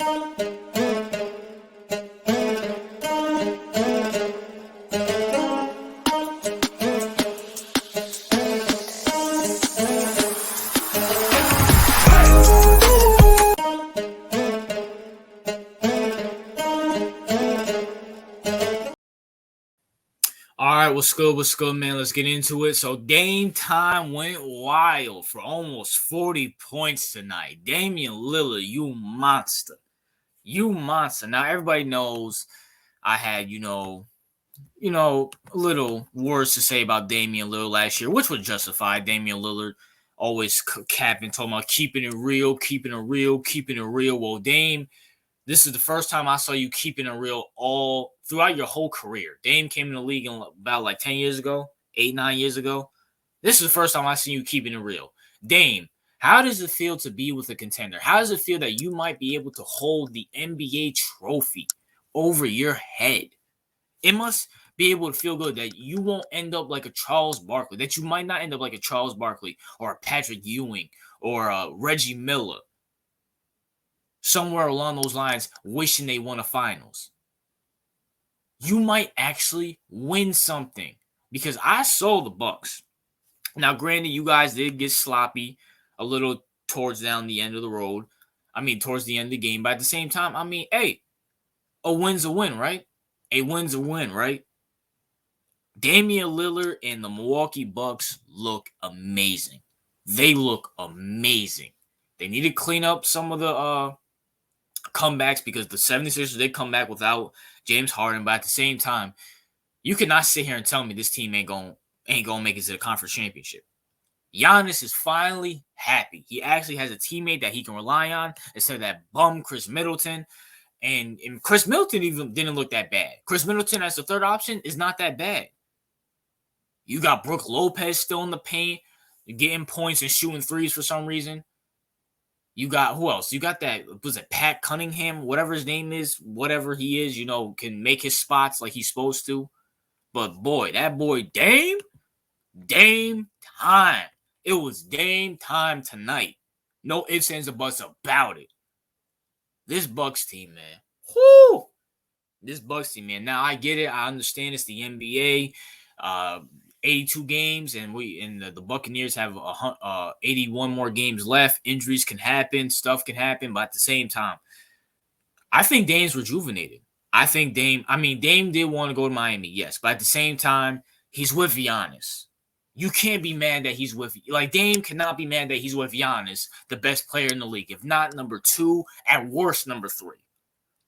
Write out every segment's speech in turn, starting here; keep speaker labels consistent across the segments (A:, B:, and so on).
A: All right, what's good, man? Let's get into it. So Dame time went wild for almost 40 points tonight. Damian Lillard, you monster. You monster. Now, everybody knows I had, little words to say about Damian Lillard last year, which was justified. Damian Lillard always capping, talking about keeping it real, keeping it real, keeping it real. Well, Dame, this is the first time I saw you keeping it real all throughout your whole career. Dame came in the league about like 10 years ago, 9 years ago. This is the first time I seen you keeping it real. Dame, how does it feel to be with a contender? How does it feel that you might be able to hold the NBA trophy over your head? It must be able to feel good that you won't end up like a Charles Barkley, that you might not end up like a Charles Barkley or a Patrick Ewing or a Reggie Miller. Somewhere along those lines, wishing they won a finals. You might actually win something because I saw the Bucks. Now, granted, you guys did get sloppy a little towards down the end of the road. Towards the end of the game. But at the same time, hey, a win's a win, right? A win's a win, right? Damian Lillard and the Milwaukee Bucks look amazing. They look amazing. They need to clean up some of the comebacks because the 76ers did come back without James Harden, but at the same time, you cannot sit here and tell me this team ain't gonna make it to the conference championship. Giannis is finally happy. He actually has a teammate that he can rely on instead of that bum Chris Middleton. And Chris Middleton even didn't look that bad. Chris Middleton as the third option is not that bad. You got Brook Lopez still in the paint, getting points and shooting threes for some reason. You got, who else? You got that, was it Pat Cunningham? Whatever his name is, whatever he is, can make his spots like he's supposed to. But boy, that boy Dame time. It was Dame time tonight. No ifs, ands, or buts about it. This Bucks team, man. Whoo! This Bucks team, man. Now, I get it. I understand it's the NBA. 82 games, and the Buccaneers have 81 more games left. Injuries can happen, stuff can happen, but at the same time, I think Dame's rejuvenated. I think Dame did want to go to Miami, yes, but at the same time, he's with Giannis. You can't be mad that he's with, Dame cannot be mad that he's with Giannis, the best player in the league, if not number 2, at worst number 3.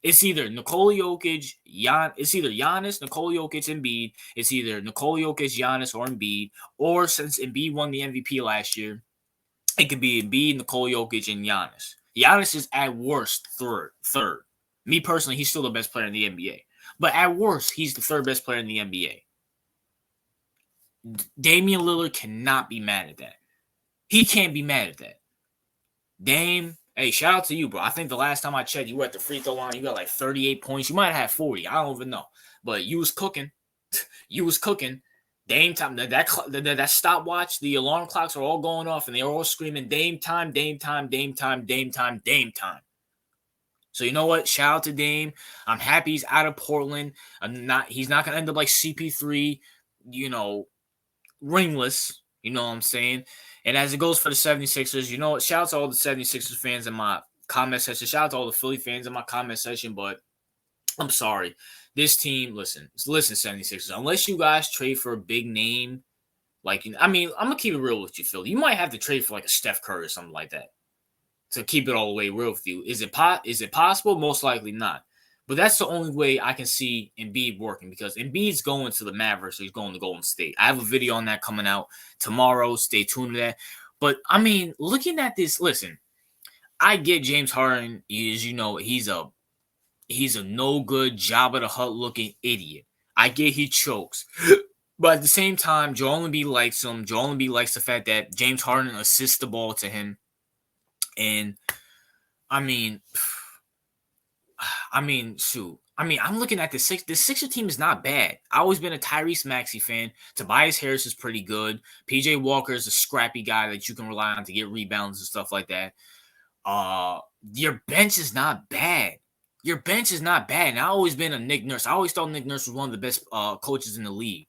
A: It's either Nikola Jokic, it's either Giannis, Nikola Jokic, Embiid. It's either Nikola Jokic, Giannis, or Embiid. Or since Embiid won the MVP last year, it could be Embiid, Nikola Jokic, and Giannis. Giannis is at worst third. Me personally, he's still the best player in the NBA. But at worst, he's the third best player in the NBA. Damian Lillard cannot be mad at that. He can't be mad at that. Dame, hey, shout out to you, bro. I think the last time I checked, you were at the free throw line. You got like 38 points. You might have had 40. I don't even know. But you was cooking. You was cooking. Dame time. That stopwatch, the alarm clocks are all going off, and they're all screaming, Dame time, Dame time, Dame time, Dame time, Dame time. So you know what? Shout out to Dame. I'm happy he's out of Portland. He's not going to end up like CP3, ringless. You know what I'm saying? And as it goes for the 76ers, you know what? Shout out to all the 76ers fans in my comment section. Shout out to all the Philly fans in my comment section. But I'm sorry. This team, listen, 76ers. Unless you guys trade for a big name, I'm going to keep it real with you, Philly. You might have to trade for like a Steph Curry or something like that to keep it all the way real with you. Is it possible? Most likely not. But that's the only way I can see Embiid working because Embiid's going to the Mavericks, so he's going to Golden State. I have a video on that coming out tomorrow. Stay tuned to that. But, looking at this, listen, I get James Harden is, he's a no-good, Jabba-the-Hutt looking idiot. I get he chokes. But at the same time, Joel Embiid likes him. Joel Embiid likes the fact that James Harden assists the ball to him. And, shoot. I'm looking at the Sixer team is not bad. I've always been a Tyrese Maxey fan. Tobias Harris is pretty good. PJ Walker is a scrappy guy that you can rely on to get rebounds and stuff like that. Your bench is not bad. Your bench is not bad. And I always been a Nick Nurse. I always thought Nick Nurse was one of the best coaches in the league.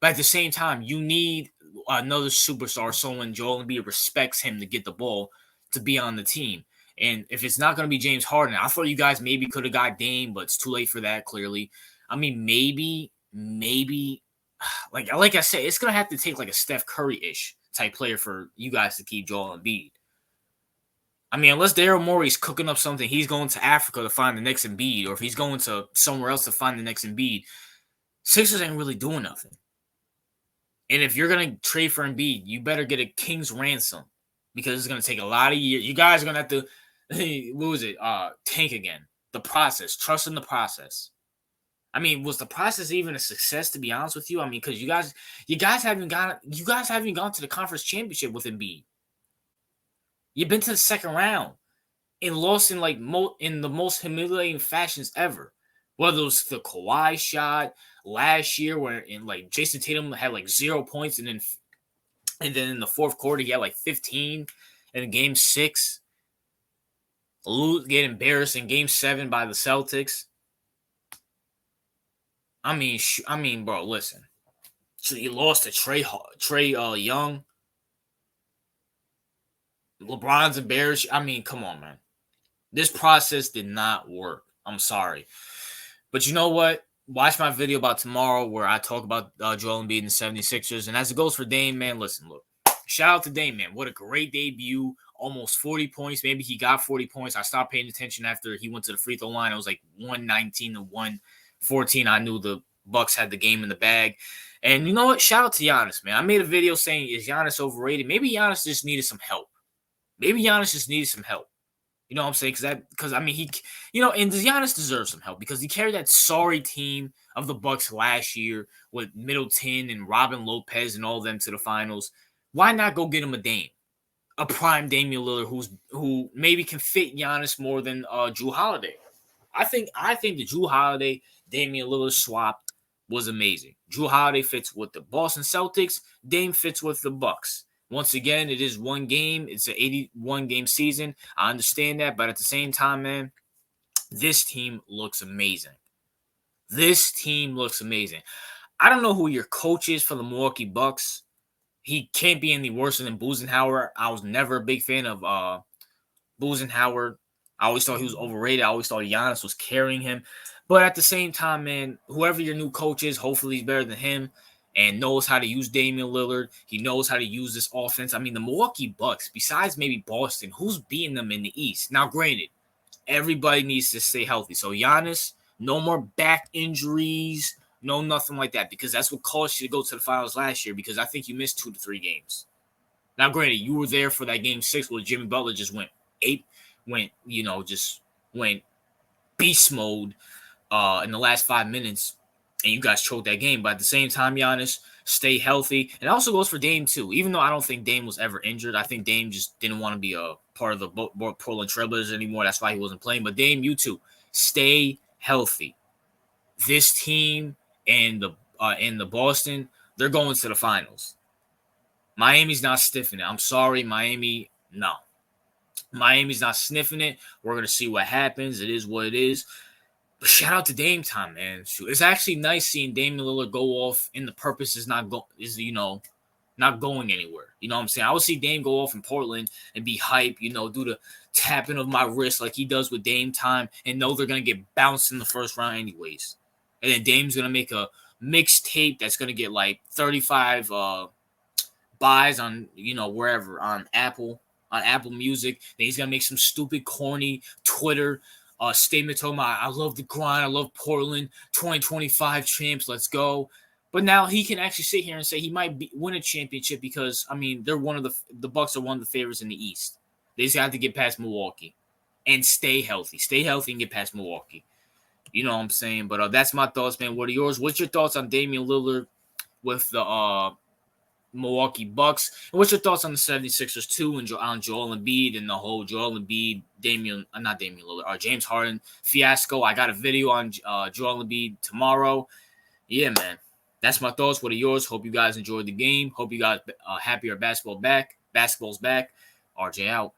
A: But at the same time, you need another superstar, someone Joel Embiid respects him to get the ball to be on the team. And if it's not going to be James Harden, I thought you guys maybe could have got Dame, but it's too late for that, clearly. I mean, maybe, like I said, it's going to have to take like a Steph Curry-ish type player for you guys to keep Joel Embiid. I mean, unless Daryl Morey's cooking up something, he's going to Africa to find the next Embiid, or if he's going to somewhere else to find the next Embiid, Sixers ain't really doing nothing. And if you're going to trade for Embiid, you better get a king's ransom because it's going to take a lot of years. You guys are going to have to, what was it, tank again. The process. Trust in the process. I mean, was the process even a success, to be honest with you? I mean, because you guys haven't gone to the conference championship with Embiid. You've been to the second round and lost in in the most humiliating fashions ever. Whether it was the Kawhi shot last year, where Jason Tatum had 0 points, and then in the fourth quarter he had 15, and in Game 6, get embarrassed in Game 7 by the Celtics. I mean, bro, listen. So you lost to Trey Young. LeBron's embarrassed. I mean, come on, man. This process did not work. I'm sorry. But you know what? Watch my video about tomorrow where I talk about Joel Embiid and the 76ers. And as it goes for Dame, man, listen, look. Shout out to Dame, man. What a great debut. Almost 40 points. Maybe he got 40 points. I stopped paying attention after he went to the free throw line. It was 119 to 114. I knew the Bucks had the game in the bag. And you know what? Shout out to Giannis, man. I made a video saying, is Giannis overrated? Maybe Giannis just needed some help. You know what I'm saying? Because I mean, and Giannis deserves some help because he carried that sorry team of the Bucks last year with Middleton and Robin Lopez and all of them to the finals. Why not go get him a prime Damian Lillard who maybe can fit Giannis more than Jrue Holiday? I think the Jrue Holiday Damian Lillard swap was amazing. Jrue Holiday fits with the Boston Celtics. Dame fits with the Bucks. Once again, it is one game. It's an 81-game season. I understand that, but at the same time, man, this team looks amazing. I don't know who your coach is for the Milwaukee Bucks. He can't be any worse than Budenholzer. I was never a big fan of Budenholzer. I always thought he was overrated. I always thought Giannis was carrying him. But at the same time, man, whoever your new coach is, hopefully he's better than him and knows how to use Damian Lillard. He knows how to use this offense. I mean, the Milwaukee Bucks, besides maybe Boston, who's beating them in the East? Now, granted, everybody needs to stay healthy. So, Giannis, no more back injuries, no nothing like that, because that's what caused you to go to the finals last year, because I think you missed 2 to 3 games. Now, granted, you were there for that Game 6 where Jimmy Butler just went beast mode in the last 5 minutes, and you guys choked that game. But at the same time, Giannis, stay healthy. And it also goes for Dame, too. Even though I don't think Dame was ever injured, I think Dame just didn't want to be a part of the Portland Trailblazers anymore. That's why he wasn't playing. But Dame, you too, stay healthy. This team and the Boston, they're going to the finals. Miami's not stiffing it. I'm sorry, Miami, no. Miami's not sniffing it. We're going to see what happens. It is what it is. But shout out to Dame time, man. It's actually nice seeing Damian Lillard go off and the purpose is not going anywhere. You know what I'm saying? I would see Dame go off in Portland and be hype, do the tapping of my wrist like he does with Dame time and know they're going to get bounced in the first round anyways. And then Dame's going to make a mixtape that's going to get 35 buys on, wherever, on Apple Music. Then he's going to make some stupid, corny Twitter statement talking about, I love the grind, I love Portland, 2025 champs, let's go. But now he can actually sit here and say he might win a championship because, I mean, they're the Bucks are one of the favorites in the East. They just have to get past Milwaukee and stay healthy. Stay healthy and get past Milwaukee. You know what I'm saying? But that's my thoughts, man. What are yours? What's your thoughts on Damian Lillard with the Milwaukee Bucks? And what's your thoughts on the 76ers too and on Joel Embiid and the whole Joel Embiid, James Harden fiasco? I got a video on Joel Embiid tomorrow. Yeah, man. That's my thoughts. What are yours? Hope you guys enjoyed the game. Hope you guys happy our basketball's back. RJ out.